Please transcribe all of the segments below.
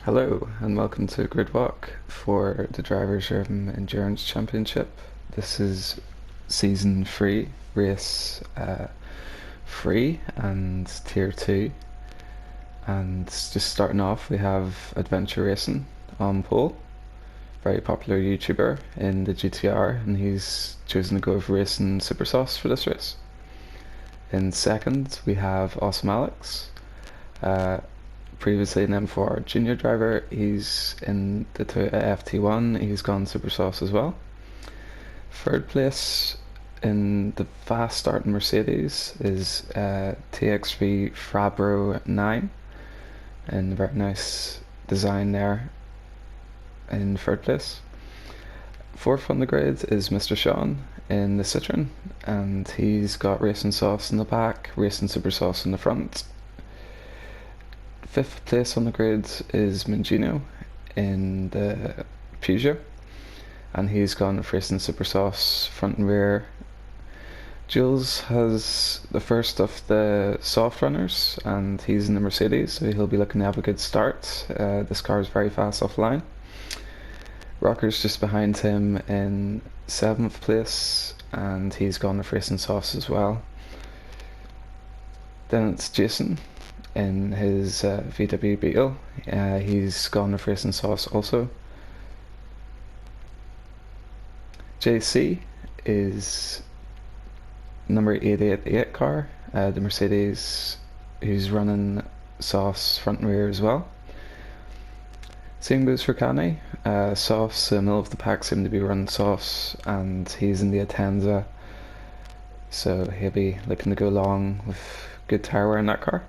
Hello and welcome to Grid Walk for the Drivers' Urban Endurance Championship. This is Season 3, Race 3 and Tier 2. And just starting off, we have Adventure Racing on pole, very popular YouTuber in the GTR, and he's chosen to go with racing Super Sauce for this race. In second, we have Awesome Alex. Previously an M4 junior driver, he's in the Toyota FT1, he's gone Super Sauce as well. Third place in the fast starting Mercedes is TX3 Fabro 9, and very nice design there in third place. Fourth on the grid is Mr. Sean in the Citroen, and he's got Racing Sauce in the back, Racing Super Sauce in the front. Fifth place on the grid is Mangino in the Peugeot, and he's gone with Racing Super Sauce front and rear. Jules has the first of the soft runners, and he's in the Mercedes, so he'll be looking to have a good start. This car is very fast offline. Rocker's just behind him in 7th place, and he's gone with Racing Sauce as well. Then it's Jason in his VW Beetle. He's gone with Racing Sauce also. JC is number 888 car, the Mercedes, who's running Sauce front and rear as well. Same goes for Kanye. Sauce, the middle of the pack, seem to be running Sauce, and he's in the Atenza, so he'll be looking to go long with good tyre wear in that car.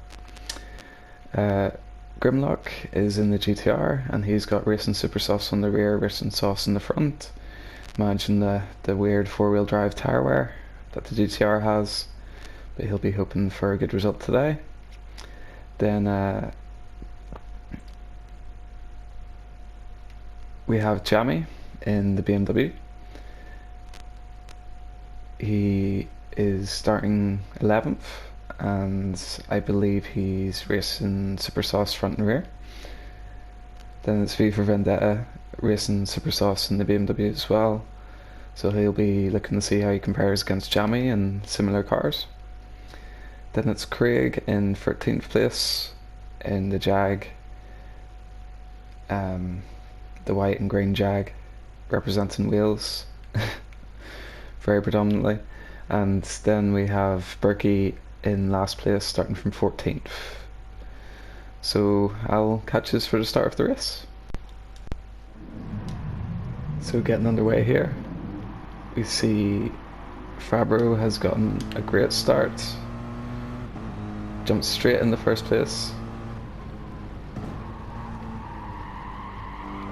Grimlock is in the GTR, and he's got Racing Super Sauce on the rear, Racing Sauce in the front. Imagine the weird four-wheel drive tyre wear that the GTR has, but he'll be hoping for a good result today. Then we have Jamie in the BMW. He is starting 11th, and I believe he's racing Super Sauce front and rear. Then it's V for Vendetta racing Super Sauce in the BMW as well, so he'll be looking to see how he compares against Jamie in similar cars. Then it's Craig in 13th place in the Jag, the white and green Jag, representing Wales very predominantly. And then we have Berkey in last place, starting from 14th. So I'll catch us for the start of the race. So getting underway here, we see Fabro has gotten a great start, jumped straight in the first place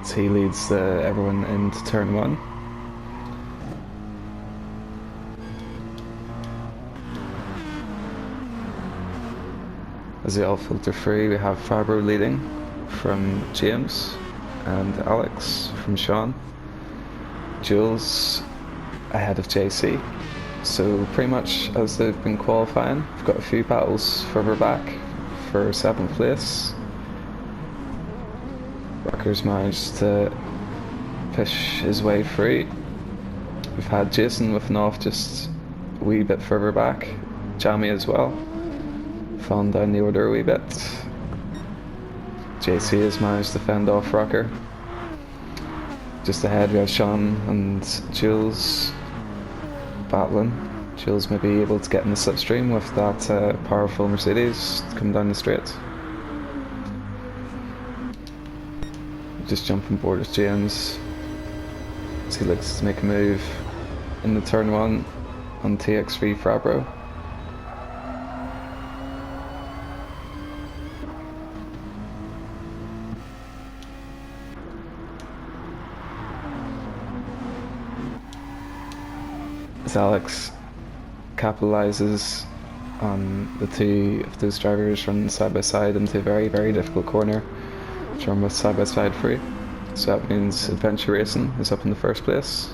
as he leads everyone into turn 1. As they all filter through, we have Fabro leading from James, and Alex from Sean. Jules ahead of JC. So pretty much as they've been qualifying, we've got a few battles further back for 7th place. Rocker's managed to push his way through. We've had Jason whiffing off just a wee bit further back, Jamie as well, falling down the order a wee bit. JC has managed to fend off Rocker. Just ahead we have Sean and Jules battling. Jules may be able to get in the slipstream with that powerful Mercedes coming down the straight. Just jumping board with James as he looks to make a move in the turn 1 on TX3 Fabro. As Alex capitalizes on the two of those drivers running side by side into a very, very difficult corner, which run with side by side free. So that means Adventure Racing is up in the first place.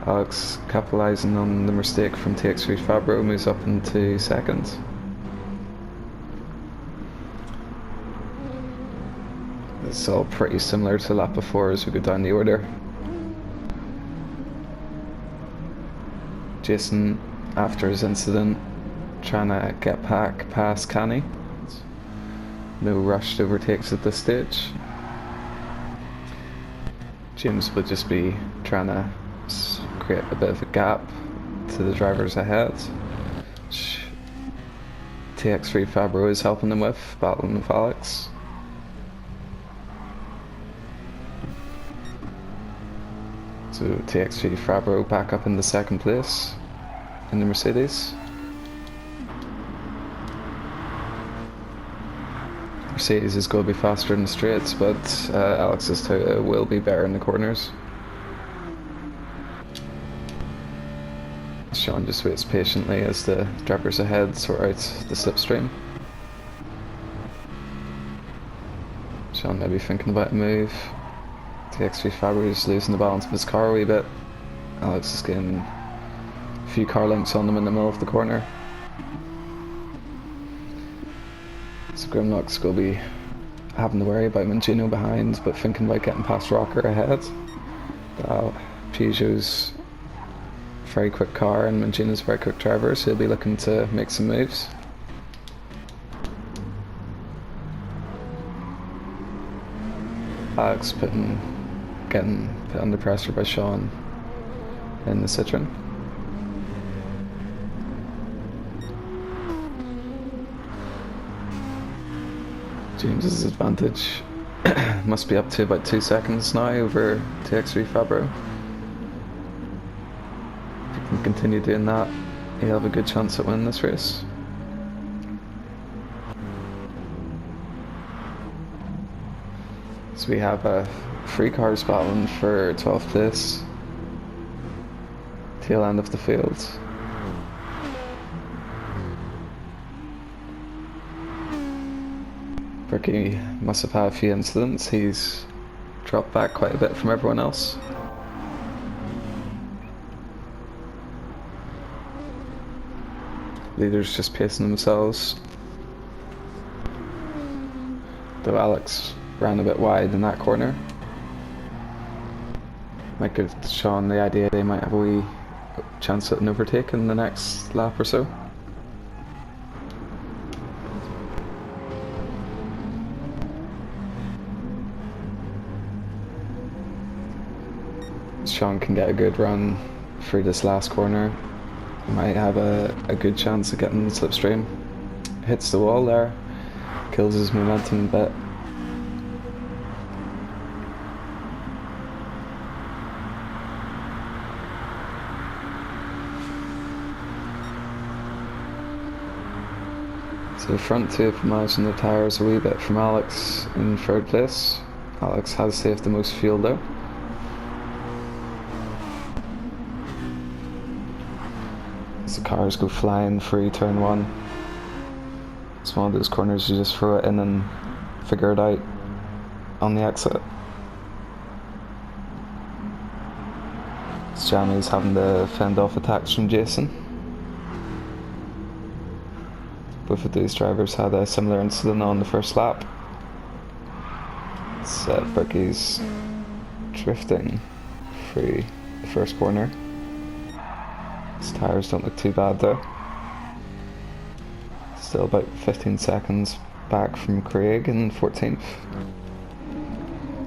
Alex, capitalizing on the mistake from TX3 Fabro, moves up into second. It's all pretty similar to lap before as we go down the order. Jason, after his incident, trying to get back past Canny. No rushed overtakes at this stage. James would just be trying to create a bit of a gap to the drivers ahead. TX3 Fabro is helping them with, battling with Alex. So TX3 Fabro back up in the second place in the Mercedes. Mercedes is going to be faster in the straights, but Alex's Toyota will be better in the corners. Sean just waits patiently as the drivers ahead sort out the slipstream. Sean may be thinking about a move. TX3 Fabry is losing the balance of his car a wee bit. Alex is getting a few car links on them in the middle of the corner. So Grimlock's going to be having to worry about Mangino behind, but thinking about getting past Rocker ahead. Peugeot's a very quick car and Mangino's a very quick driver, so he'll be looking to make some moves. Alex getting put under pressure by Sean in the Citroen. James's advantage must be up to about 2 seconds now over TX3 Fabro. If he can continue doing that, he'll have a good chance at winning this race. So we have 3 cars battling for 12th place, tail end of the field. Ricky must have had a few incidents. He's dropped back quite a bit from everyone else. Leaders just pacing themselves. Though Alex ran a bit wide in that corner. Might give Sean the idea they might have a wee chance at an overtake in the next lap or so. Sean can get a good run through this last corner. He might have a good chance of getting the slipstream. Hits the wall there, kills his momentum a bit. So the front two have managing the tyres a wee bit from Alex in 3rd place. Alex has saved the most fuel though. As the cars go flying through turn 1. It's one of those corners you just throw it in and figure it out on the exit. Jamie's having to fend off attacks from Jason. Both of these drivers had a similar incident on the first lap. It's Berkey's drifting through the first corner. His tyres don't look too bad though. Still about 15 seconds back from Craig in 14th.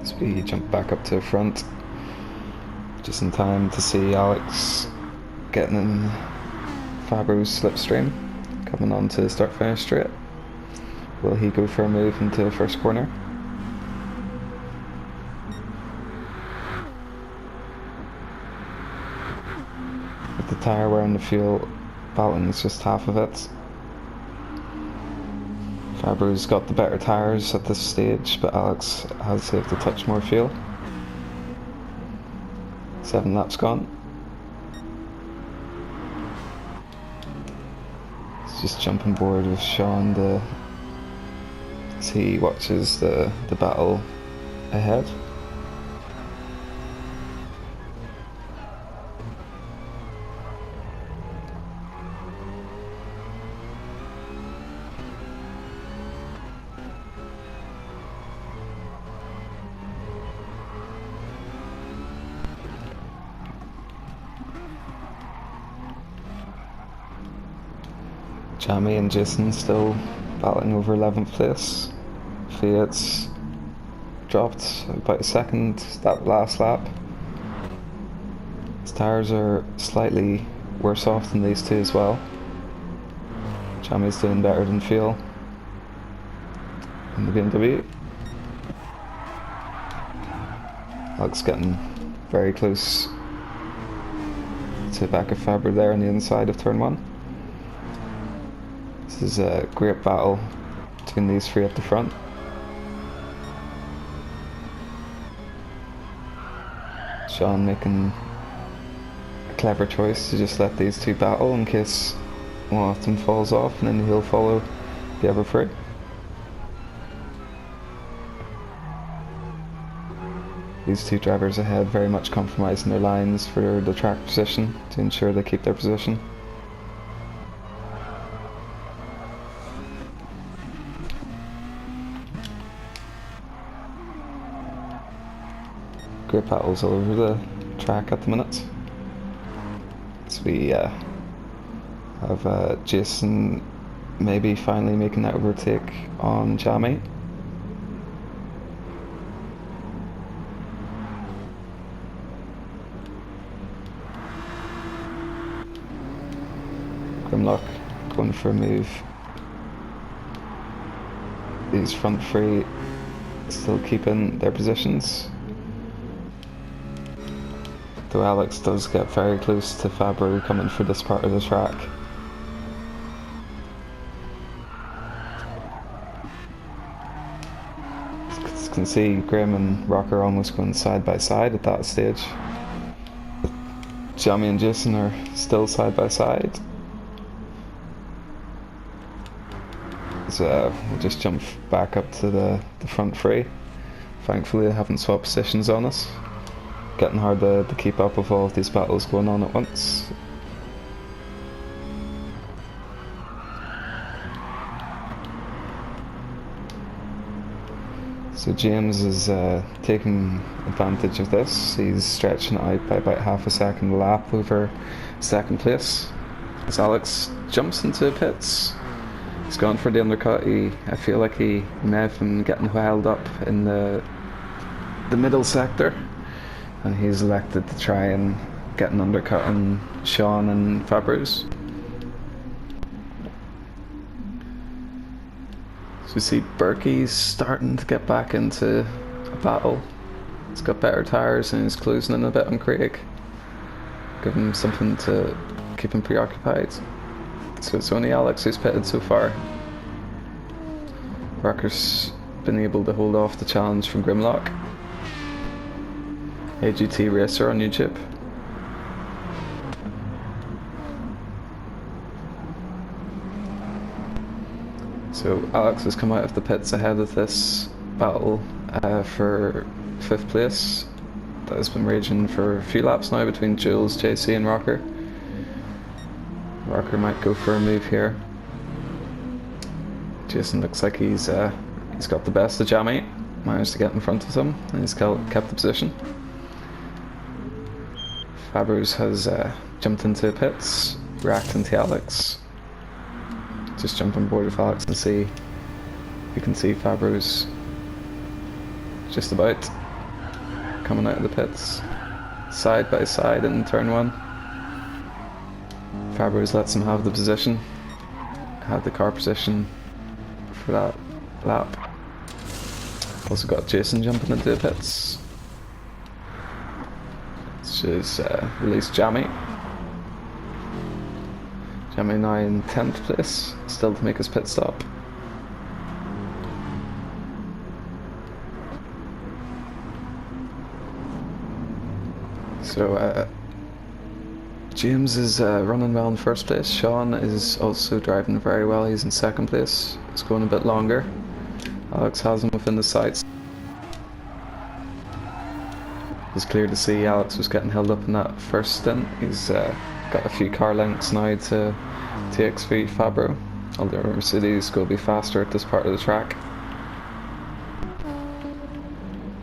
So we jump back up to the front just in time to see Alex getting in Fabro's slipstream, coming on to start finish straight. Will he go for a move into the first corner? With the tyre wear and the fuel battling is just half of it. Fabro's got the better tyres at this stage, but Alex has saved a touch more fuel. 7 laps gone. He's just jumping board with Sean as he watches the battle ahead. Jamie and Jason still battling over 11th place. Fiat's dropped about a second that last lap. His tyres are slightly worse off than these two as well. Jamie's doing better than Fuel in the BMW. Alex getting very close to the back of Fabro there on the inside of turn 1. This is a great battle between these three at the front. Sean making a clever choice to just let these two battle in case one of them falls off, and then he'll follow the other three. These two drivers ahead very much compromising their lines for the track position to ensure they keep their position. Great battles all over the track at the minute. So we have Jason maybe finally making that overtake on Jamie. Grimlock going for a move. These front three still keeping their positions. Though Alex does get very close to Fabro coming for this part of the track. As you can see, Graham and Rocker almost going side by side at that stage. Jamie and Jason are still side by side. So we'll just jump back up to the front three. Thankfully they haven't swapped positions on us. Getting hard to keep up with all of these battles going on at once. So James is taking advantage of this. He's stretching it out by about half a second a lap over second place. As Alex jumps into the pits, he's gone for the undercut. I feel like he may have been getting held up in the middle sector, and he's elected to try and get an undercut on Sean and Fabro's. So we see Berkey's starting to get back into a battle. He's got better tyres and he's closing in a bit on Craig. Give him something to keep him preoccupied. So it's only Alex who's pitted so far. Rocker's been able to hold off the challenge from Grimlock. AGT Racer on YouTube. So Alex has come out of the pits ahead of this battle for 5th place. That has been raging for a few laps now between Jules, JC and Rocker. Rocker might go for a move here. Jason looks like he's got the best of Jamie. Managed to get in front of him and he's kept the position. Fabros has jumped into the pits, racked into Alex. Just jump on board with Alex and see. You can see Fabros just about coming out of the pits, side by side in turn 1. Fabros lets him have the position, had the car position for that lap. Also got Jason jumping into the pits. Just released Jamie. Jamie now in 10th place, still to make his pit stop. So James is running well in 1st place. Sean is also driving very well. He's in 2nd place. It's going a bit longer. Alex has him within the sights. It's clear to see Alex was getting held up in that first stint. He's got a few car lengths now to TXV Fabro. Although Mercedes will be faster at this part of the track.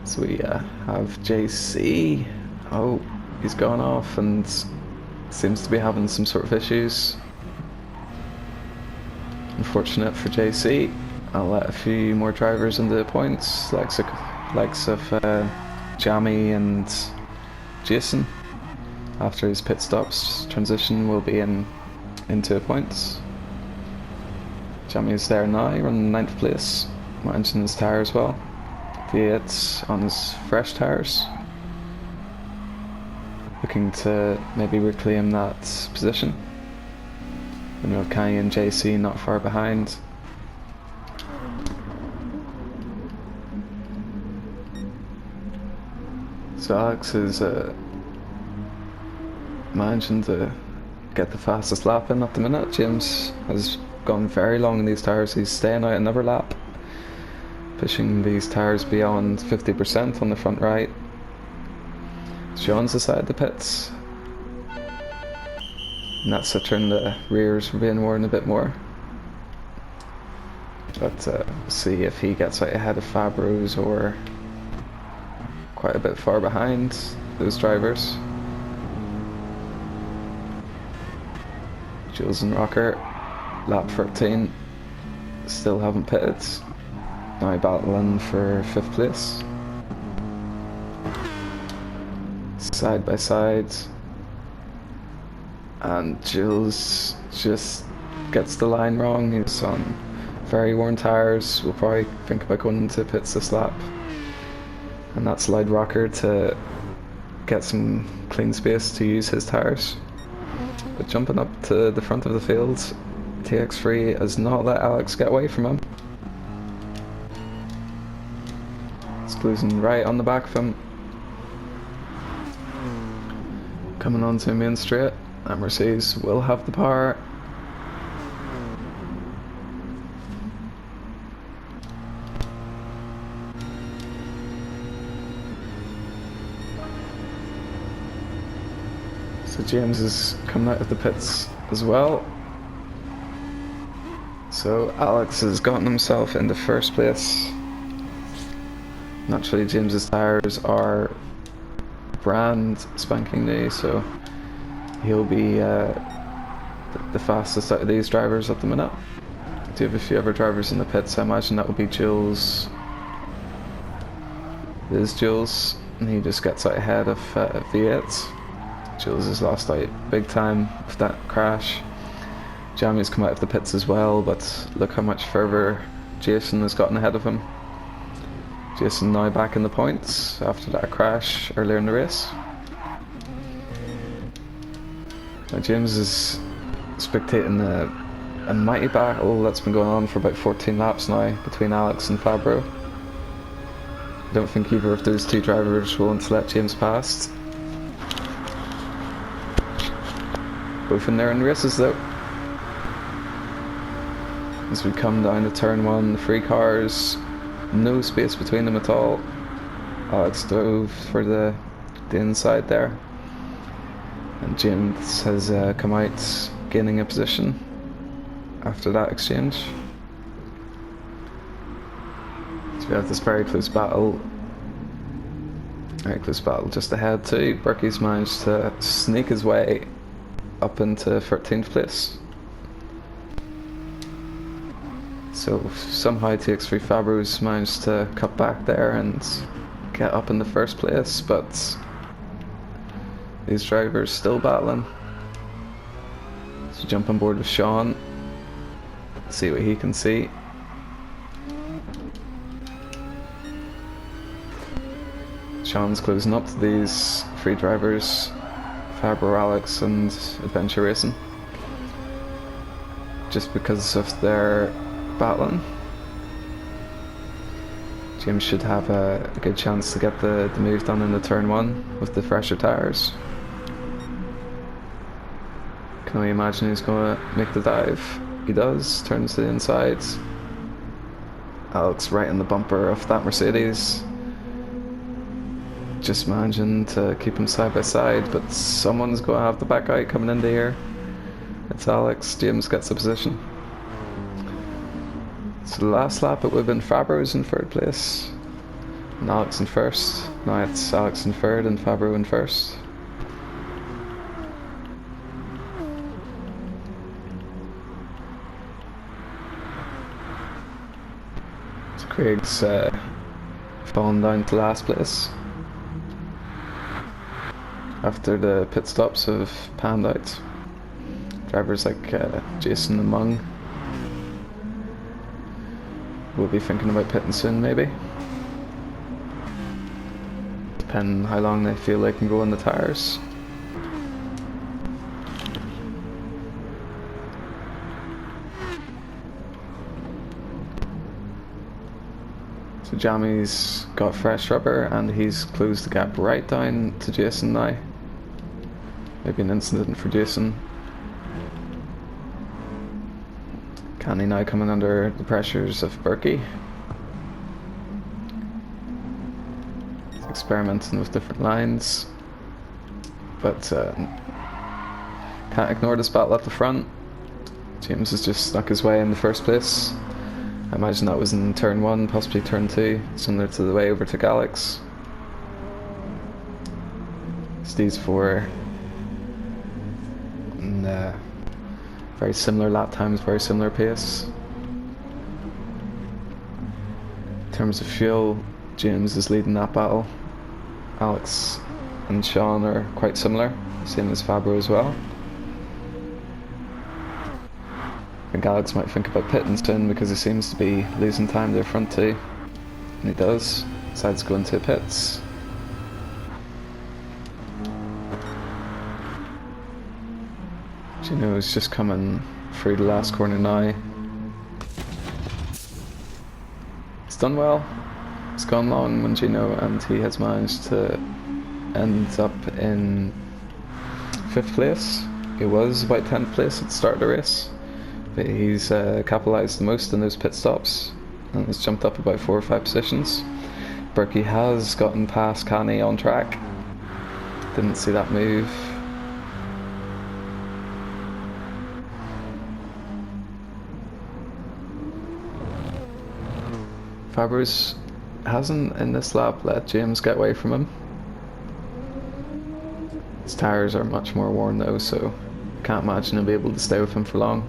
So we have JC. Oh, he's gone off and seems to be having some sort of issues. Unfortunate for JC. I'll let a few more drivers into the points, likes of Jamie and Jason. After his pit stops, transition will be into points. Jamie's there now, running 9th place, managing his tyre as well. V8 on his fresh tyres. Looking to maybe reclaim that position. And we have Kai and JC not far behind. So Alex is managing to get the fastest lap in at the minute. James has gone very long in these tyres. He's staying out another lap, pushing these tyres beyond 50% on the front right. Sean's aside the pits, and that's a turn the rears were being worn a bit more. But see if he gets out ahead of Fabro's or quite a bit far behind those drivers. Jules and Rocker, lap 13, still haven't pitted. Now battling for 5th place. Side by side. And Jules just gets the line wrong. He's on very worn tyres. We'll probably think about going into pits this lap. And that's allowed Rocker to get some clean space to use his tyres. But jumping up to the front of the field, TX3 has not let Alex get away from him. It's closing right on the back of him. Coming onto a main straight, and Mercedes will have the power. So James is coming out of the pits as well. So Alex has gotten himself into 1st place. Naturally James's tyres are brand spanking new, so he'll be the fastest out of these drivers at the minute. We do have a few other drivers in the pits. I imagine that will be Jules. There's Jules, and he just gets out ahead of V8. Jules has lost out big time with that crash. Jamie's come out of the pits as well, but look how much further Jason has gotten ahead of him. Jason now back in the points after that crash earlier in the race. Now James is spectating a mighty battle that's been going on for about 14 laps now between Alex and Fabro. I don't think either of those two drivers will want to let James past. Both in there in races though. As we come down to turn 1, the 3 cars, no space between them at all. Alex dove for the inside there, and James has come out gaining a position after that exchange. So we have this very close battle just ahead too. Berkey's managed to sneak his way up into 13th place. So somehow TX3 Fabro's managed to cut back there and get up in the 1st place, but these drivers still battling. So jump on board with Sean, see what he can see. Sean's closing up to these 3 drivers, Fabro, Alex and Adventure Racing, just because of their battling. James should have a good chance to get the move done in the turn 1 with the fresher tyres. Can we imagine who's going to make the dive? He does, turns to the inside. Alex right in the bumper of that Mercedes. Just managing to keep them side by side, but someone's going to have the back out coming into here. It's Alex. James gets the position. So the last lap it would have been Fabro's in 3rd place and Alex in 1st. Now it's Alex in 3rd and Fabro in 1st. Craig's fallen down to last place after the pit stops have panned out. Drivers like Jason and Mung will be thinking about pitting soon, maybe, depending how long they feel they can go on the tyres. So Jammy's got fresh rubber and he's closed the gap right down to Jason now. Maybe an incident for Jason. Canny now coming under the pressures of Berkey. He's experimenting with different lines, but can't ignore this battle at the front. James has just snuck his way in the first place. I imagine that was in turn 1, possibly turn 2, similar to the way overtook Alex. Steve's 4. And very similar lap times, very similar pace. In terms of fuel, James is leading that battle. Alex and Sean are quite similar, same as Fabro as well. I think Alex might think about pitting soon because he seems to be losing time to the front two. And he does. Decides to go into pits. Gino's just coming through the last corner now. He's done well. It's gone long when Gino, and he has managed to end up in 5th place. He was about 10th place at the start of the race, but he's capitalised the most in those pit stops and has jumped up about 4 or 5 positions. Berkey has gotten past Canny on track. Didn't see that move. Fabro's hasn't in this lap let James get away from him. His tyres are much more worn though, so can't imagine he'll be able to stay with him for long.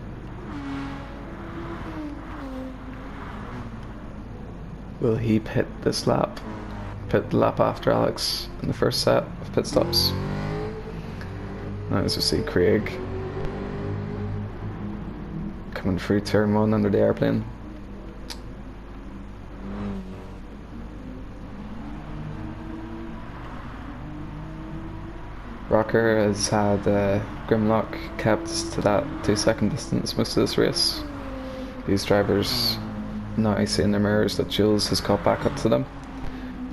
Will he pit this lap? Pit the lap after Alex in the first set of pit stops? Now as we see Craig coming through turn 1 under the airplane. Rocker has had Grimlock kept to that 2-second distance most of this race. These drivers now see in their mirrors that Jules has caught back up to them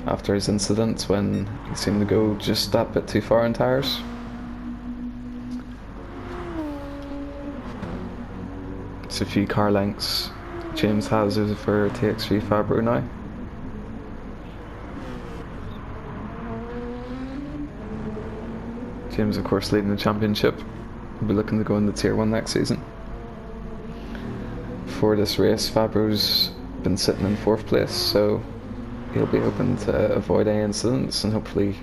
after his incident when he seemed to go just that bit too far in tyres. It's a few car lengths James has over TX3 Fabro now. James, of course, leading the championship. We'll be looking to go into Tier 1 next season. For this race, Fabro's been sitting in 4th place, so he'll be hoping to avoid any incidents and hopefully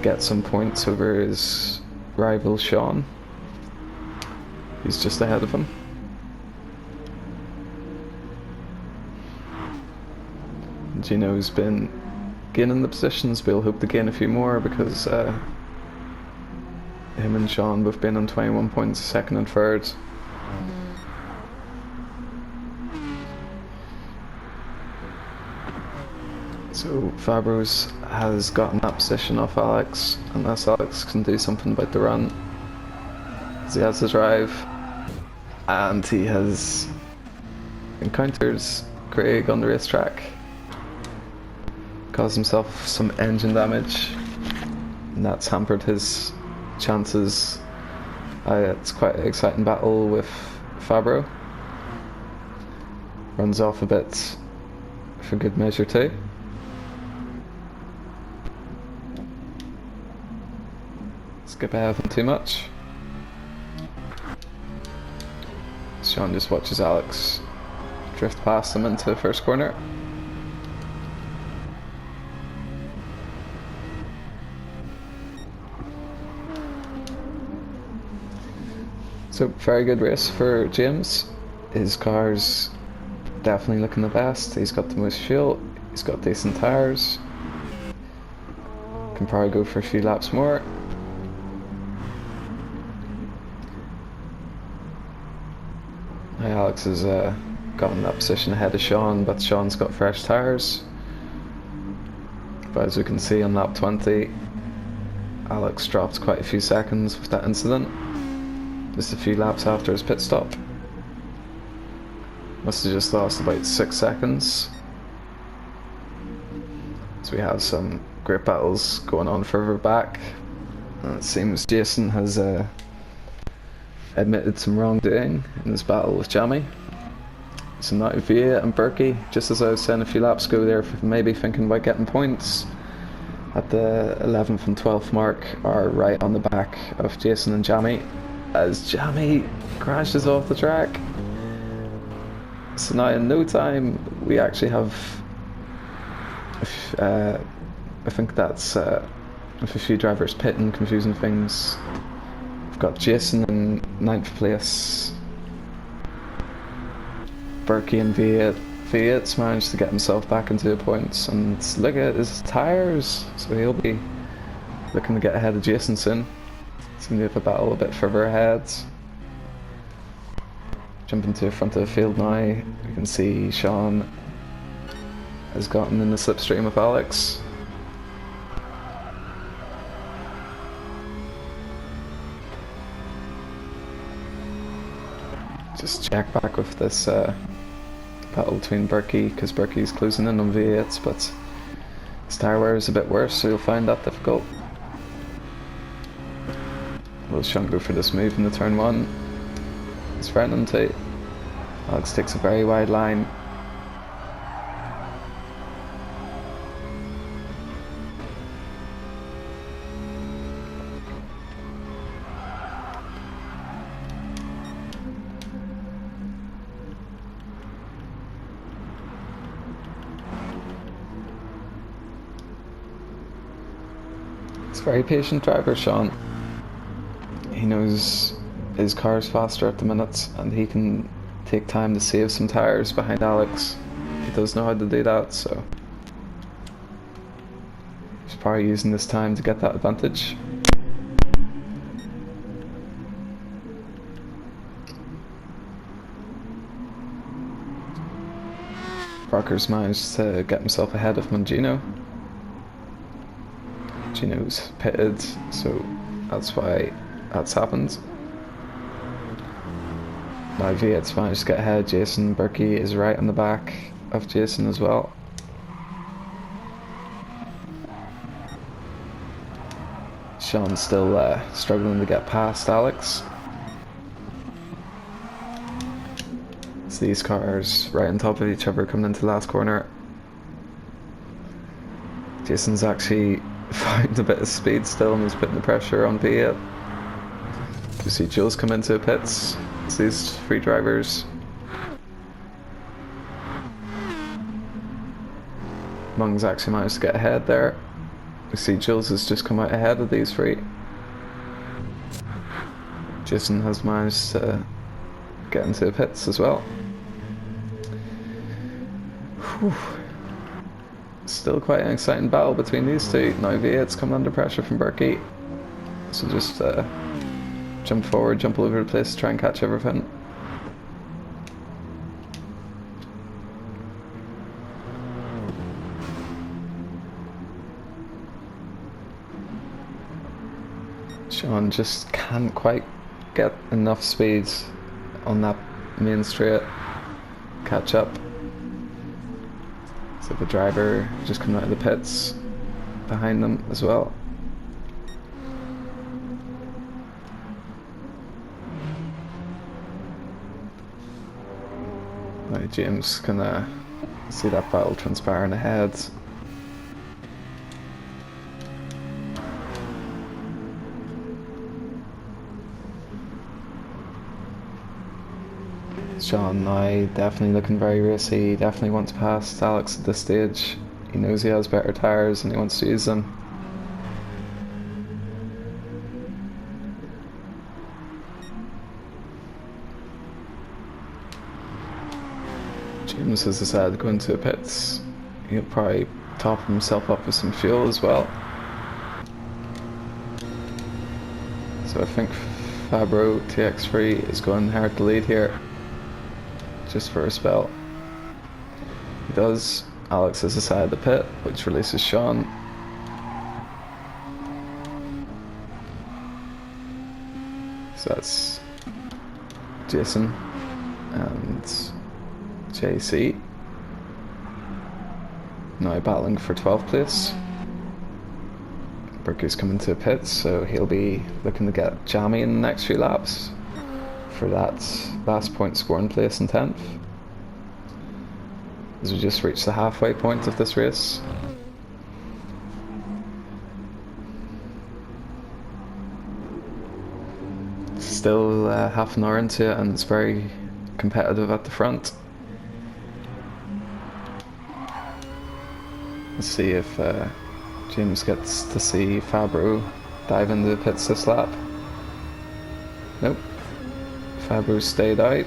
get some points over his rival Sean. He's just ahead of him. Gino's been gaining the positions, but he'll hope to gain a few more because him and Sean both been on 21 points, 2nd and 3rd. So Fabro's has gotten that position off Alex, unless Alex can do something about the run. As he has the drive, and he has encountered Craig on the racetrack. Caused himself some engine damage, and that's hampered his chances. It's quite an exciting battle with Fabro. Runs off a bit for good measure too. Skip ahead of him too much. Sean just watches Alex drift past him into the first corner. So very good race for James. His car's definitely looking the best. He's got the most fuel, he's got decent tyres. Can probably go for a few laps more. Alex has gotten that position ahead of Sean, but Sean's got fresh tyres. But as we can see on lap 20, Alex dropped quite a few seconds with that incident. Just a few laps after his pit stop. Must have just lost about 6 seconds. So we have some great battles going on further back. And it seems Jason has admitted some wrongdoing in his battle with Jamie. So now Via and Berkey, just as I was saying a few laps ago there, maybe thinking about getting points at the 11th and 12th mark, are right on the back of Jason and Jamie as Jamie crashes off the track. So now in no time we actually have I think that's with a few drivers pitting, confusing things. We've got Jason in 9th place, Berkey and Viet's managed to get himself back into the points, and look at his tyres, so he'll be looking to get ahead of Jason soon. It's going to be a battle a bit further ahead. Jumping to the front of the field now, we can see Sean has gotten in the slipstream of Alex. Just check back with this battle between Berkey, because Berkey's closing in on V8s, but his tyre wear is a bit worse, so you'll find that difficult. Will Sean go for this move in the turn 1? He's threatening to. Alex takes a very wide line. He's a very patient driver, Sean. He knows his car's faster at the minute, and he can take time to save some tyres behind Alex. He does know how to do that, so he's probably using this time to get that advantage. Parker's managed to get himself ahead of Mangino. Gino's pitted, so that's why that's happened. Now V8's managed to get ahead. Jason Berkey is right on the back of Jason as well. Sean's still struggling to get past Alex. So these cars right on top of each other coming into the last corner. Jason's actually found a bit of speed still and is putting the pressure on V8. You see Jules come into the pits. It's these three drivers. Mung's actually managed to get ahead there. You see Jules has just come out ahead of these three. Jason has managed to get into the pits as well. Whew. Still quite an exciting battle between these two. Now V8's coming under pressure from Berkey. So just jump forward, jump all over the place, try and catch everything. Sean just can't quite get enough speed on that main straight. Catch up. So the driver just coming out of the pits behind them as well. Now James can see that battle transpiring ahead. Sean now definitely looking very racy. He definitely wants past Alex at this stage. He knows he has better tyres and he wants to use them. James has decided to go into the pits. He'll probably top himself up with some fuel as well. So I think Fabro TX3 is going hard to lead here, just for a spell. He does. Alex has decided to pit, which releases Sean. So that's Jason and JC now battling for 12th place. Berkey's coming to pits, so he'll be looking to get Jammy in the next few laps for that last point scoring place in 10th. As we just reached the halfway point of this race. Still half an hour into it, and it's very competitive at the front. Let's see if James gets to see Fabro dive into the pits this lap. Nope. Fabro stayed out.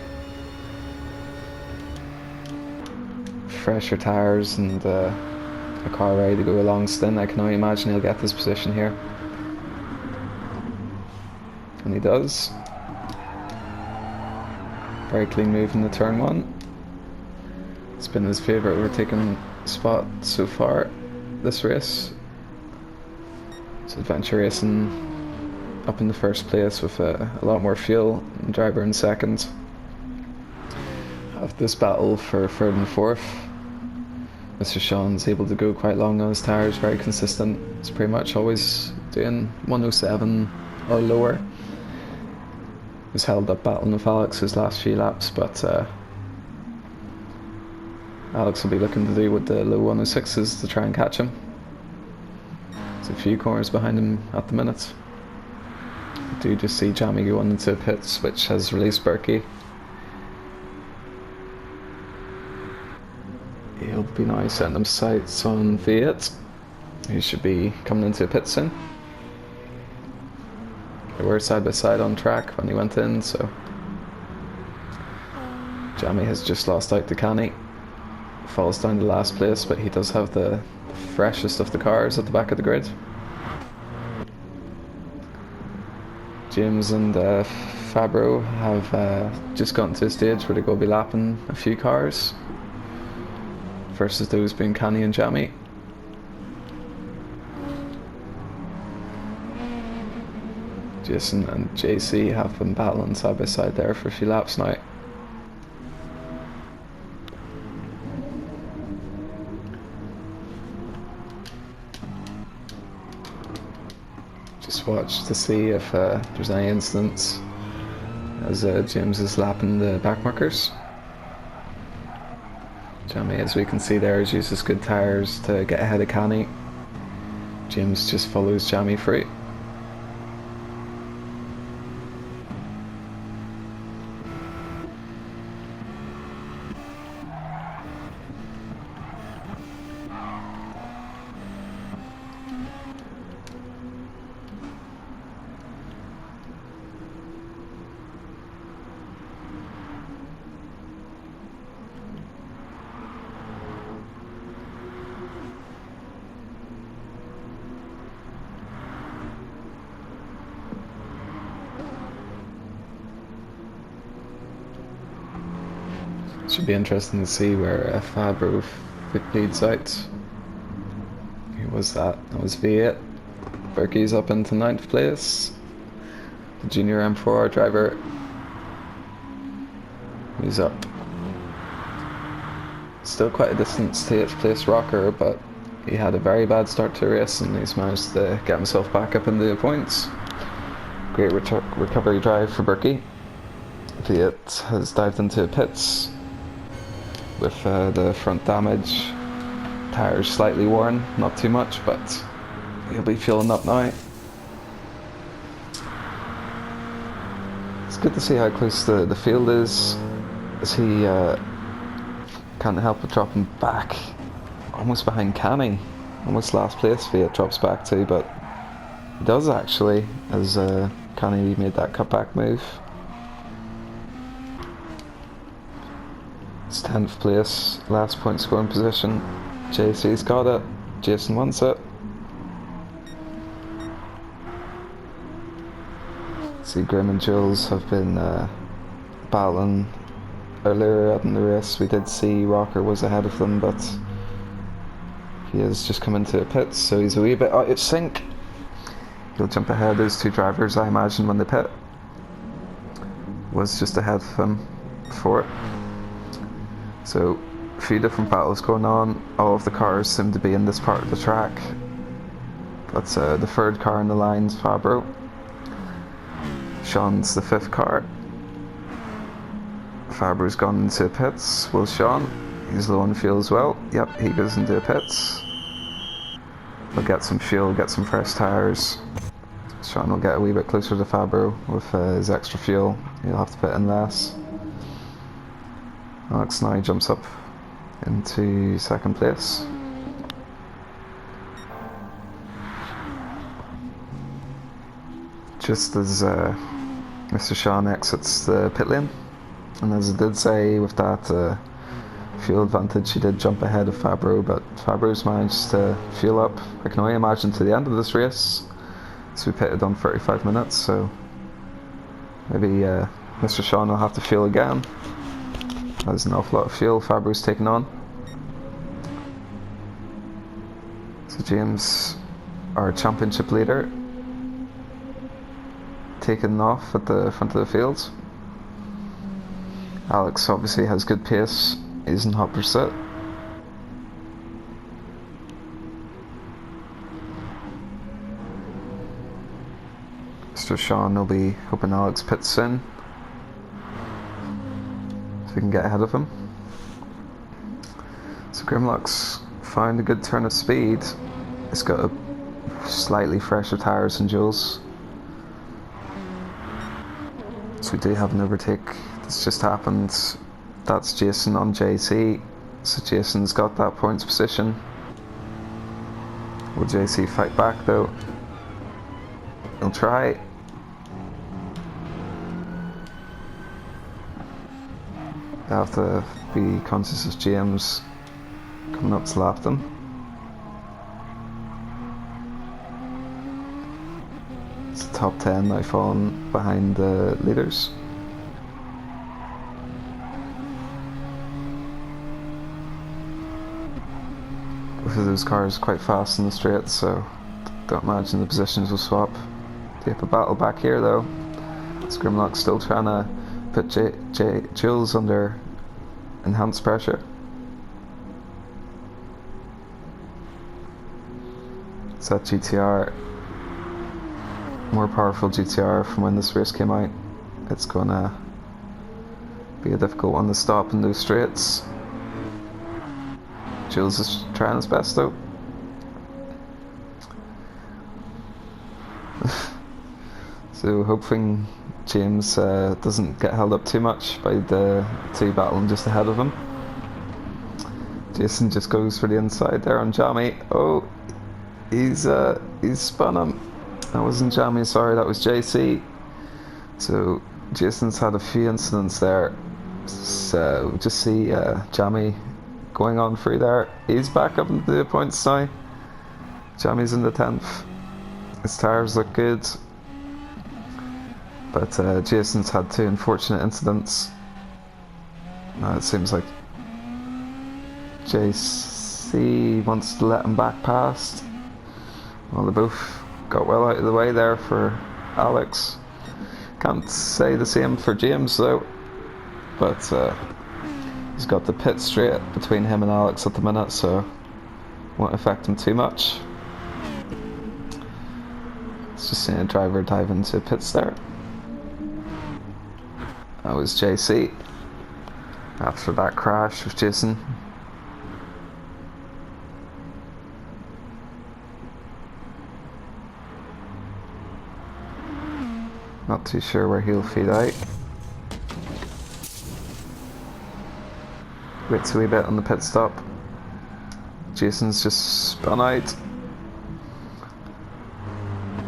Fresher tyres and a car ready to go a long stint. I can only imagine he'll get this position here. And he does. Very clean move in the turn one. It's been his favourite overtaking spot so far this race. It's Adventure Racing up in the first place with a lot more fuel, and driver in second. Have this battle for third and fourth. Mr. Sean's able to go quite long on his tyres, very consistent. It's pretty much always doing 107 or lower. He's held up battling with Alex his last few laps, but Alex will be looking to do with the low 106s to try and catch him. There's a few corners behind him at the minute. I do just see Jammy going into pits, which has released Berkey. He'll be now setting them sights on V8. He should be coming into a pit soon. They were side by side on track when he went in, so Jammy has just lost out to Canny. Falls down to last place, but he does have the freshest of the cars at the back of the grid. James and Fabro have just gotten to a stage where they will be lapping a few cars, versus those being Canny and Jammy. Jason and JC have been battling side by side there for a few laps now. Just watch to see if there's any incidents as James is lapping the backmarkers. Jammy, as we can see there, has used his good tyres to get ahead of Canny. James just follows Jammy free. Should be interesting to see where Fabro leads out. Who was that? That was V8. Berkey's up into 9th place. The junior M4 driver, he's up. Still quite a distance to 8th place Rocker, but he had a very bad start to the race and he's managed to get himself back up into the points. Great recovery drive for Berkey. V8 has dived into pits with the front damage, tyres slightly worn, not too much, but he'll be fueling up now. It's good to see how close the field is, as he can't help but dropping back, almost behind Canny, almost last place. V8 drops back too, but he does actually, as Canny made that cutback move. It's 10th place, last point scoring position. JC's got it, Jason wants it. See, Grim and Jules have been battling earlier in the race. We did see Rocker was ahead of them, but he has just come into the pits, so he's a wee bit out of sync. He'll jump ahead. Those two drivers, I imagine, when they pit, was just ahead of him before it. So, a few different battles going on. All of the cars seem to be in this part of the track. But the third car in the line's Fabro. Sean's the fifth car. Fabro's gone into pits. Will Sean? He's low on fuel as well. Yep, he goes into pits. He'll get some fuel, get some fresh tyres. Sean will get a wee bit closer to Fabro with his extra fuel. He'll have to pit in less. Alex now jumps up into second place. Just as Mr. Sean exits the pit lane, and as I did say, with that fuel advantage, he did jump ahead of Fabro, but Fabro's managed to fuel up, I can only imagine, to the end of this race. So we pitted on 35 minutes, so maybe Mr. Sean will have to fuel again. There's an awful lot of fuel Fabro's taken on. So James, our championship leader, taken off at the front of the field. Alex obviously has good pace, he's in hot pursuit. Mr. Sean will be hoping Alex pits soon, so we can get ahead of him. So Grimlock's found a good turn of speed. It's got a slightly fresher tyres than Jules. So we do have an overtake that's just happened. That's Jason on JC. So Jason's got that points position. Will JC fight back though? He'll try. They have to be conscious of James coming up to lap them. It's the top 10 now falling behind the leaders. Both of those cars are quite fast in the straight, so don't imagine the positions will swap. They have a battle back here though. Grimlock's still trying to put Jules under enhanced pressure. It's that GTR, more powerful GTR from when this race came out. It's gonna be a difficult one to stop in those straights. Jules is trying his best though. So hoping James doesn't get held up too much by the two battling just ahead of him. Jason just goes for the inside there on Jamie. Oh, he's spun him. That wasn't Jamie, sorry, that was JC. So Jason's had a few incidents there. So just see Jamie going on through there. He's back up into the points now. Jamie's in the 10th. His tyres look good. But Jason's had two unfortunate incidents. Now it seems like JC wants to let him back past. Well, they both got well out of the way there for Alex. Can't say the same for James though. But he's got the pit straight between him and Alex at the minute, so won't affect him too much. It's just seeing a driver dive into pits there. That was JC after that crash with Jason. Not too sure where he'll feed out. Waits a wee bit on the pit stop. Jason's just spun out.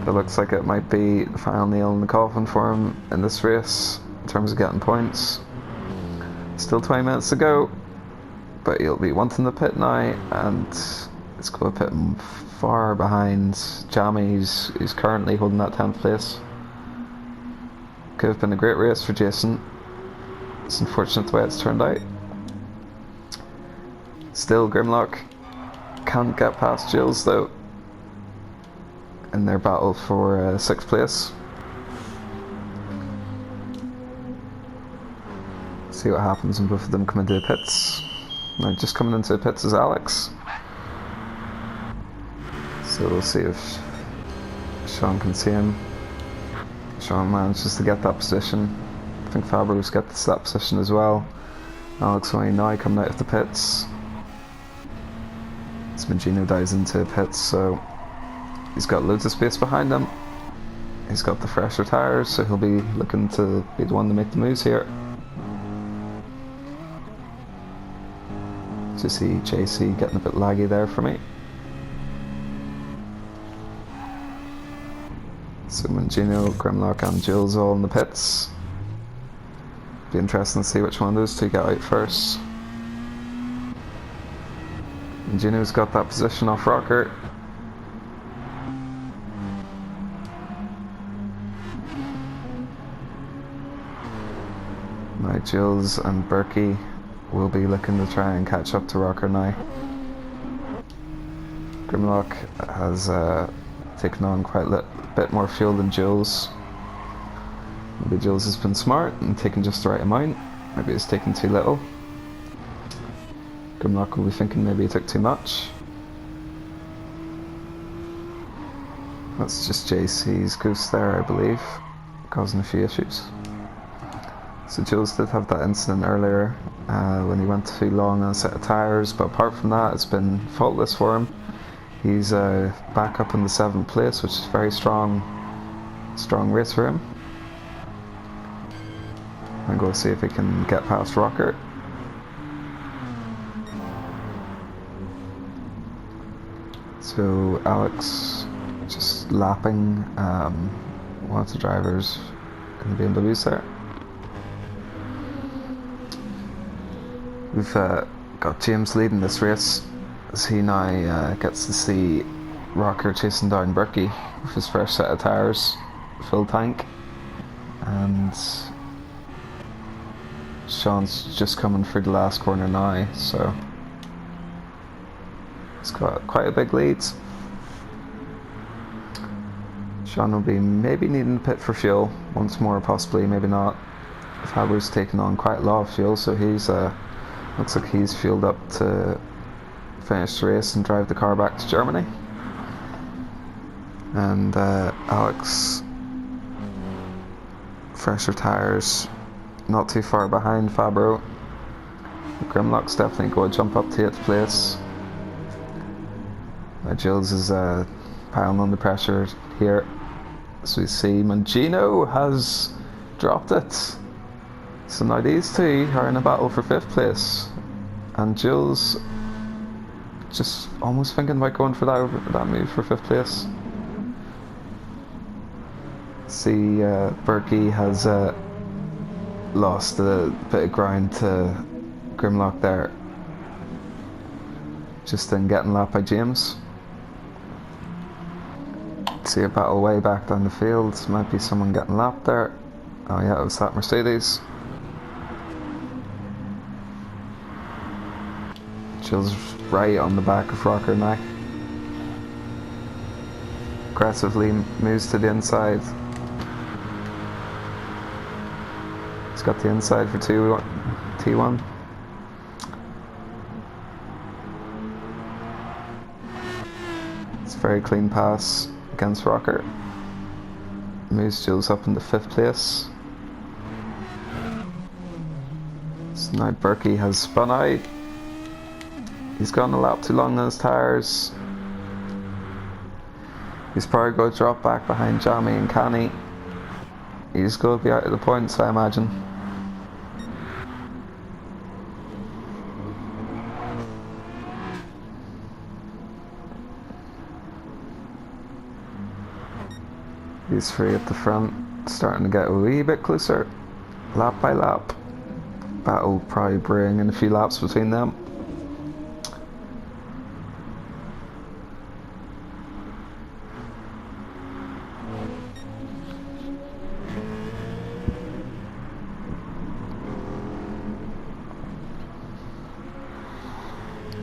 It looks like it might be the final nail in the coffin for him in this race in terms of getting points. Still 20 minutes to go. but he'll be wanting the pit now, and it's going to put him far behind Jamie, who's currently holding that 10th place. Could have been a great race for Jason. It's unfortunate the way it's turned out. Still, Grimlock can't get past Jules though in their battle for 6th place. See what happens when both of them come into the pits. Now, just coming into the pits is Alex. So we'll see if Sean can see him. Sean manages to get that position. I think Fabro's gets that position as well. Alex only now coming out of the pits. Mangino dives into the pits, so he's got loads of space behind him. He's got the fresher tyres, so he'll be looking to be the one to make the moves here. To see JC getting a bit laggy there for me. So Mangino, Grimlock and Jules all in the pits. Be interesting to see which one of those two get out first. Mangino's got that position off Rocker. Now Jules and Berkey will be looking to try and catch up to Rocker now. Grimlock has taken on quite a bit more fuel than Jules. Maybe Jules has been smart and taken just the right amount. Maybe it's taken too little. Grimlock will be thinking maybe he took too much. That's just JC's goose there, I believe, causing a few issues. So Jules did have that incident earlier when he went too long on a set of tyres, but apart from that it's been faultless for him. He's back up in the 7th place, which is a very strong race for him. I'm going to see if he can get past Rocker. So Alex just lapping one of the drivers in the BMWs there. We've got James leading this race as he now gets to see Rocker chasing down Berkey with his fresh set of tyres, full tank, and Sean's just coming through the last corner now, so it's got quite a big lead. Sean will be maybe needing to pit for fuel once more, possibly, maybe not. Fabro's taken on quite a lot of fuel, so he's looks like he's fueled up to finish the race and drive the car back to Germany. And Alex, fresher tyres, not too far behind Fabro. Grimlock's definitely going to jump up to 8th place. Jules is piling on the pressure here. So we see Mangino has dropped it. So now these two are in a battle for 5th place. And Jules just almost thinking about going for that move for 5th place. See, Berkey has lost a bit of ground to Grimlock there. Just in getting lapped by James. See a battle way back down the field. Might be someone getting lapped there. Oh yeah, it was that Mercedes. Jules right on the back of Rocker now. Aggressively moves to the inside. He's got the inside for T1. It's a very clean pass against Rocker. Moves Jules up into 5th place. So now Berkey has spun out. He's gone a lap too long on his tyres. He's probably going to drop back behind Jamie and Canny. He's going to be out of the points, I imagine. These three at the front starting to get a wee bit closer, lap by lap. Battle probably brewing in a few laps between them.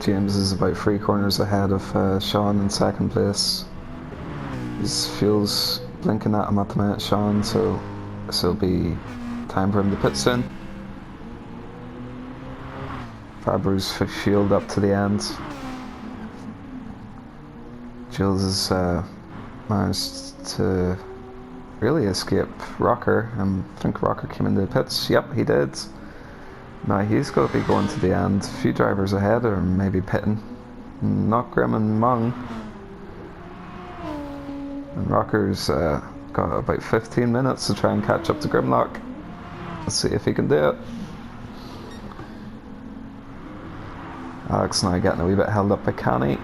James is about 3 corners ahead of Sean in second place. His fuel's blinking at him at the minute, Sean, so this will be time for him to pit soon. Fabro's fueled up to the end. Jules has managed to really escape Rocker. I think Rocker came into the pits. Yep, he did. Now he's got to be going to the end. A few drivers ahead, or maybe pitting. Not Grim and Mung. And Rocker's got about 15 minutes to try and catch up to Grimlock. Let's see if he can do it. Alex now getting a wee bit held up by Canny.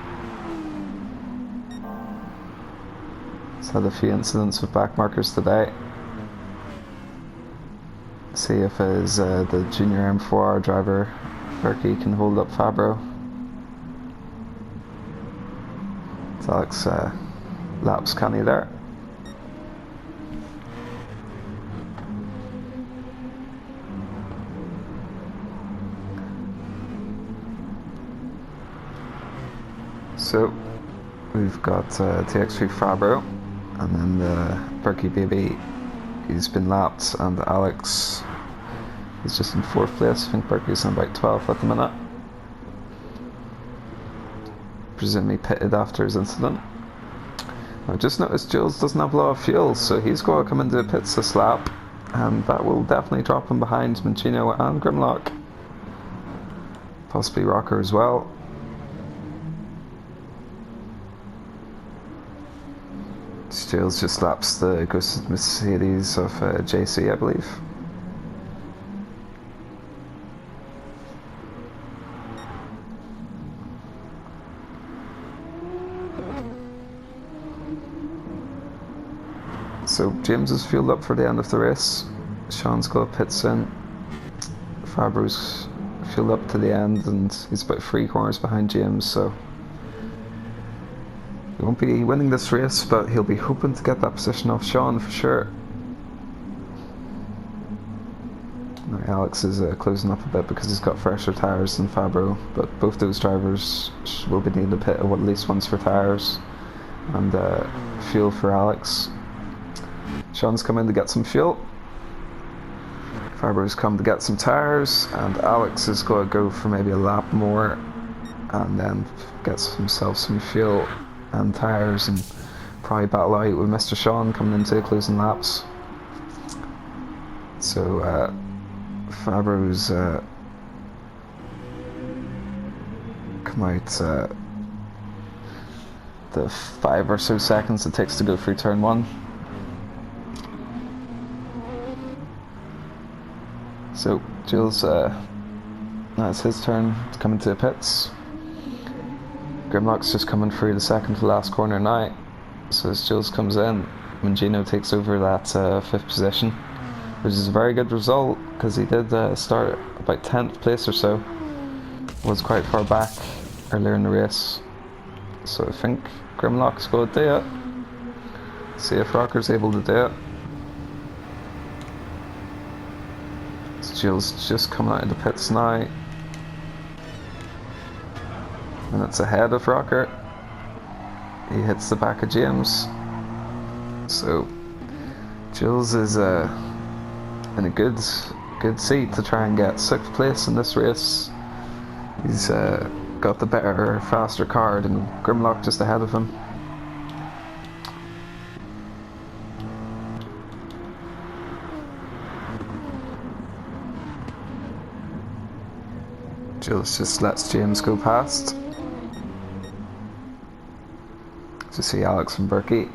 He's had a few incidents with back markers today. See if his the junior M4R driver Berkey can hold up Fabro. So Alex laps Canny there. So we've got TX3 Fabro, and then the Berkey baby, he's been lapped, and Alex is just in 4th place. I think Berkey's in about 12th at the minute. Presumably pitted after his incident. I've just noticed Jules doesn't have a lot of fuel, so he's got to come into the pits this lap, and that will definitely drop him behind Mancino and Grimlock. Possibly Rocker as well. Jules just laps the Ghosted Mercedes of JC, I believe. So James is fueled up for the end of the race. Sean's got pits in. Fabro's fueled up to the end, and he's about 3 corners behind James, so he won't be winning this race, but he'll be hoping to get that position off Sean for sure. Now, Alex is closing up a bit because he's got fresher tyres than Fabro, but both those drivers will be needing to pit at least once for tyres and fuel for Alex. Sean's come in to get some fuel. Fabro's come to get some tyres, and Alex is going to go for maybe a lap more and then gets himself some fuel and tyres, and probably battle out with Mr. Sean coming into the closing laps. So Fabro's come out the 5 or so seconds it takes to go through turn 1. So Jules, now it's his turn to come into the pits. Grimlock's just coming through the second to last corner now. So as Jules comes in, Mangino takes over that 5th position, which is a very good result because he did start about 10th place or so. Was quite far back earlier in the race. So I think Grimlock's going to do it. See if Rocker's able to do it. So Jules just coming out of the pits now. And it's ahead of Rocker. He hits the back of James. So Jules is in a good seat to try and get 6th place in this race. He's got the better, faster car, and Grimlock just ahead of him. Jules just lets James go past. To see Alex and Berkey.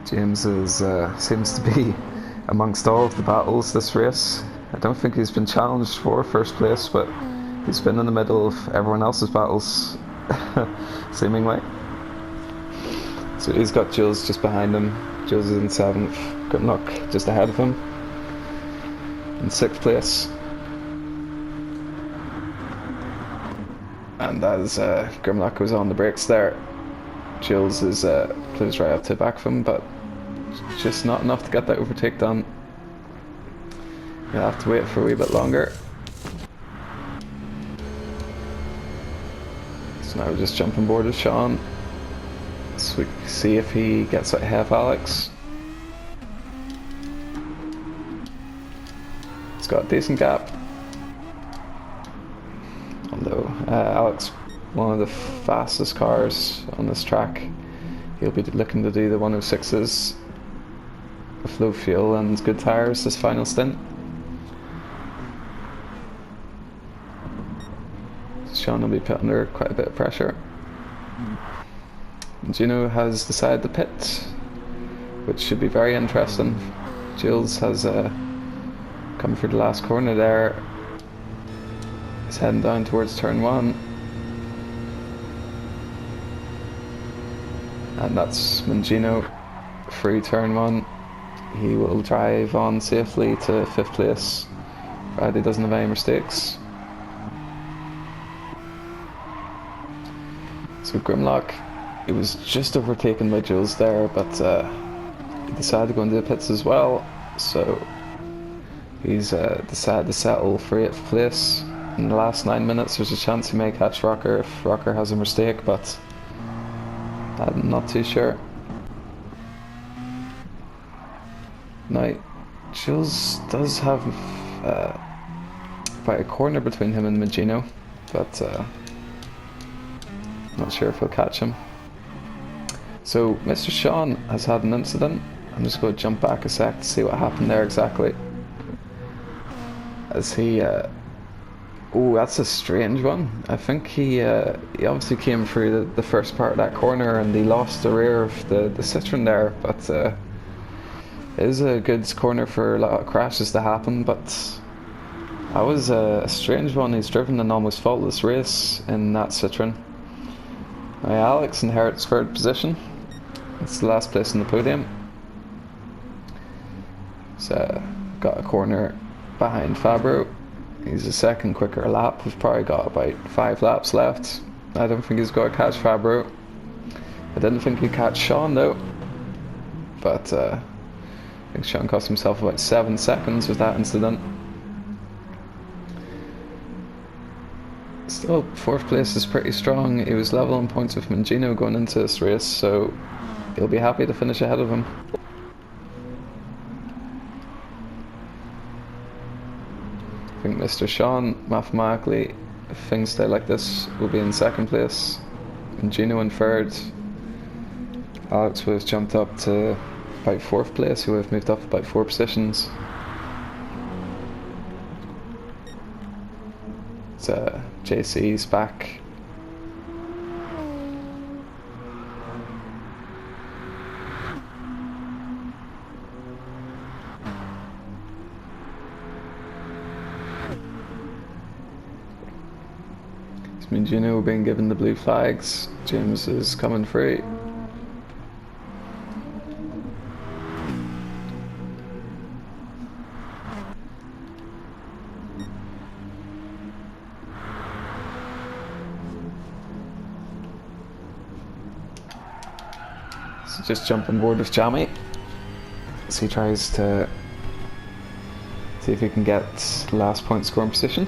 James is, seems to be amongst all of the battles this race. I don't think he's been challenged for 1st place, but he's been in the middle of everyone else's battles, seemingly. So he's got Jules just behind him. Jules is in 7th. Grimlock just ahead of him. In 6th place. And as Grimlock goes on the brakes there, Jules is close right up to the back of him, but just not enough to get that overtake done. You'll have to wait for a wee bit longer. So now we're just jumping board with Sean. So we can see if he gets out ahead of Alex. He's got a decent gap. Although Alex, one of the fastest cars on this track, he'll be looking to do the 106s with low fuel and good tyres this final stint. Sean will be put under quite a bit of pressure. Gino has decided to pit, which should be very interesting. Jules has come for the last corner there. He's heading down towards turn 1. And that's when Gino, through turn 1, he will drive on safely to 5th place, provided he doesn't have any mistakes. So Grimlock, he was just overtaken by Jules there, but he decided to go into the pits as well, so he's decided to settle for 8th place. In the last 9 minutes there's a chance he may catch Rocker if Rocker has a mistake, but I'm not too sure. Now, Jules does have quite a corner between him and Magino, but not sure if he'll catch him. So Mr. Sean has had an incident. I'm just going to jump back a sec to see what happened there exactly. As he oh, that's a strange one. I think he obviously came through the first part of that corner and he lost the rear of the Citroen there, but it is a good corner for a lot of crashes to happen, but that was a strange one. He's driven an almost faultless race in that Citroen. Now Alex inherits 3rd position. It's the last place in the podium. He's got a corner behind Fabro. He's a second quicker lap. We've probably got about 5 laps left. I don't think he's going to catch Fabro. I didn't think he'd catch Sean though. But I think Sean cost himself about 7 seconds with that incident. Still, 4th place is pretty strong. He was level on points with Mangino going into this race, so he'll be happy to finish ahead of him. I think Mr. Sean, mathematically, if things stay like this, will be in 2nd place. Mangino in 3rd. Alex would have jumped up to about 4th place, who would have moved up about 4 positions. JC's back. It's Mangino being given the blue flags. James is coming free. Just jump on board with Jammy as he tries to see if he can get the last point scoring position.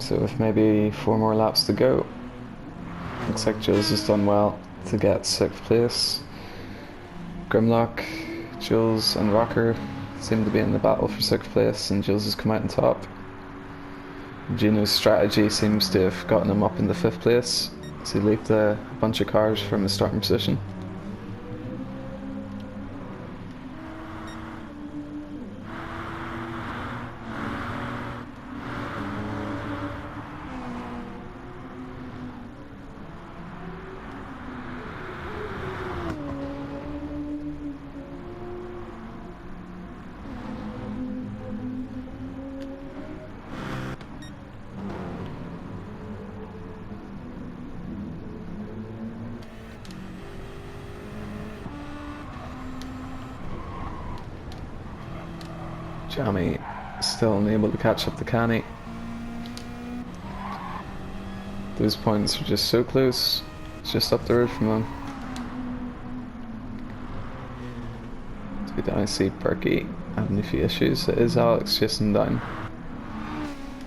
So with maybe 4 more laps to go, looks like Jules has done well to get 6th place. Grimlock, Jules and Rocker seem to be in the battle for 6th place, and Jules has come out on top. Gino's strategy seems to have gotten him up into 5th place, so he leaped a bunch of cars from his starting position. Jamie still unable to catch up to Canny. Those points are just so close. It's just up the road from them. I see Berkey having a few issues. It is Alex chasing down.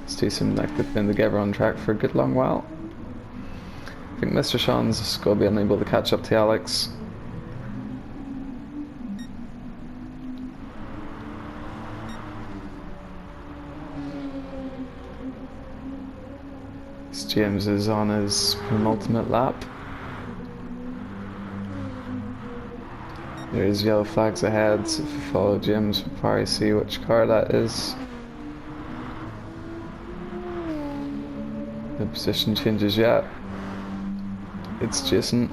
These two seem like they've been together on track for a good long while. I think Mr. Sean's going to be unable to catch up to Alex. James is on his penultimate lap. There's yellow flags ahead, so if you follow James, we'll probably see which car that is. The position changes yet. It's Jason.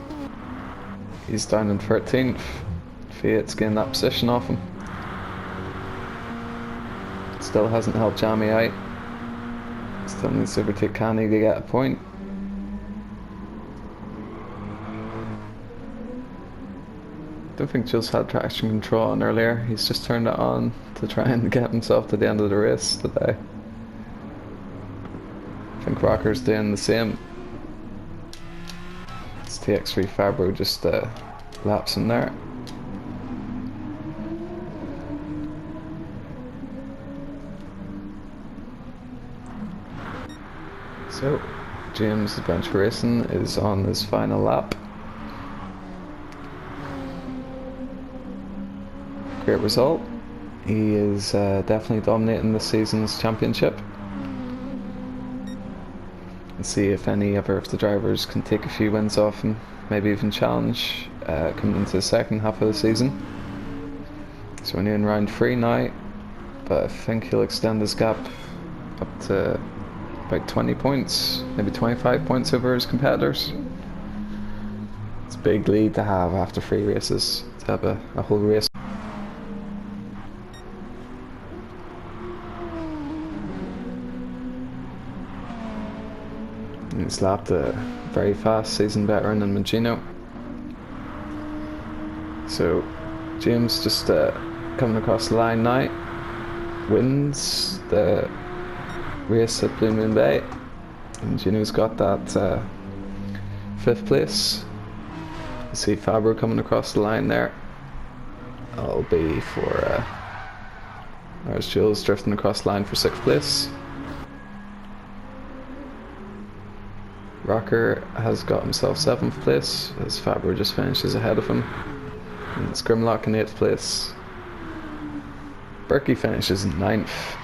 He's down in 13th. Fiat's getting that position off him. Still hasn't helped Jamie out. Still needs to overtake Canny to get a point. Don't think Jules had traction control on earlier. He's just turned it on to try and get himself to the end of the race today. I think Rocker's doing the same. It's TX3 Fabro just lapsing there. So, James Adventure Racing is on his final lap. Great result. He is definitely dominating this season's championship. Let's see if any other of the drivers can take a few wins off him, maybe even challenge coming into the second half of the season. So we're in round 3 now, but I think he'll extend his gap up to about 20 points, maybe 25 points over his competitors. It's a big lead to have after 3 races, to have a whole race. And he's lapped a very fast season veteran in Magino. So James just coming across the line now, wins the race at Blue Moon Bay, and Gino's got that 5th place. You see Fabro coming across the line there. That'll be for there's Jules drifting across the line for 6th place. Rocker has got himself 7th place as Fabro just finishes ahead of him, and it's Grimlock in 8th place. Berkey finishes in 9th.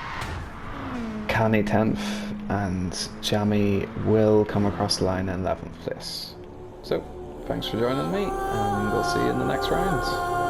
Canny 10th, and Jamie will come across the line in 11th place. So, thanks for joining me, and we'll see you in the next round.